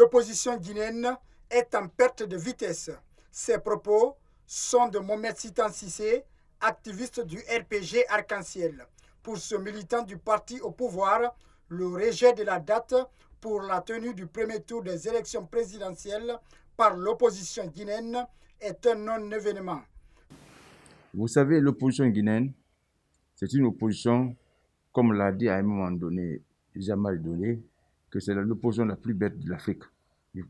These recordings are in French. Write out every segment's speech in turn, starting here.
l'opposition guinéenne est en perte de vitesse. Ces propos sont de Mohamed Sitan Cissé, activiste du RPG Arc-en-Ciel. Pour ce militant du parti au pouvoir, le rejet de la date pour la tenue du premier tour des élections présidentielles par l'opposition guinéenne est un non-événement. Vous savez, l'opposition guinéenne, c'est une opposition, comme l'a dit à un moment donné Jamal Dolé, que c'est l'opposition la plus bête de l'Afrique.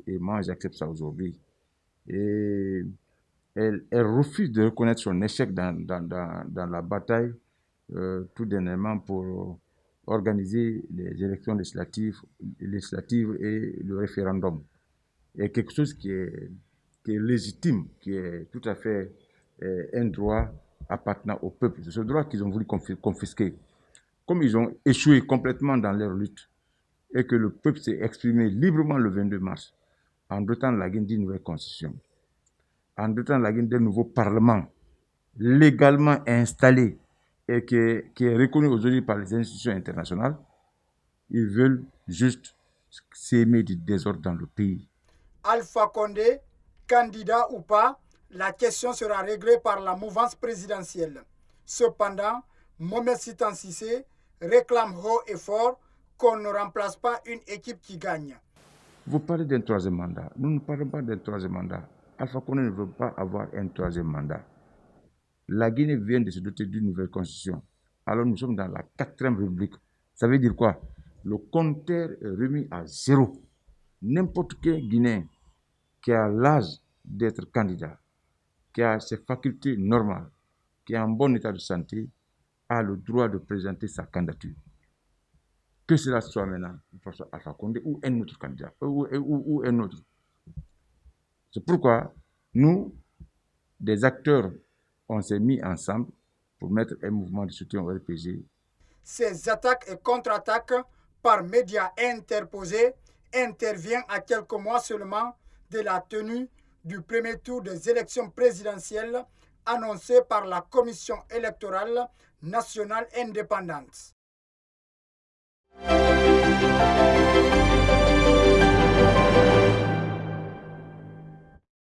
Et moi, j'accepte ça aujourd'hui. Et elle refuse de reconnaître son échec dans la bataille, tout dernièrement pour organiser les élections législatives et le référendum. Et quelque chose qui est légitime, qui est tout à fait un droit appartenant au peuple. C'est ce droit qu'ils ont voulu confisquer. Comme ils ont échoué complètement dans leur lutte et que le peuple s'est exprimé librement le 22 mars en dotant la Guinée d'une nouvelle constitution, en dotant la Guinée d'un nouveau parlement légalement installé et qui est reconnu aujourd'hui par les institutions internationales, ils veulent juste s'aimer du désordre dans le pays. Alpha Condé, candidat ou pas, la question sera réglée par la mouvance présidentielle. Cependant, Mohamed Sitan Cissé réclame haut et fort qu'on ne remplace pas une équipe qui gagne. Vous parlez d'un troisième mandat. Nous ne parlons pas d'un troisième mandat. Alpha Condé ne veut pas avoir un troisième mandat. La Guinée vient de se doter d'une nouvelle constitution. Alors nous sommes dans la 4e République. Ça veut dire quoi? Le compteur est remis à zéro. N'importe quel Guinéen qui a l'âge d'être candidat, qui a ses facultés normales, qui est en bon état de santé, a le droit de présenter sa candidature. Que cela soit maintenant François Alpha Condé ou un autre candidat, ou un autre. C'est pourquoi nous, des acteurs, on s'est mis ensemble pour mettre un mouvement de soutien au RPG. Ces attaques et contre-attaques par médias interposés interviennent à quelques mois seulement de la tenue du premier tour des élections présidentielles annoncées par la Commission électorale nationale indépendante.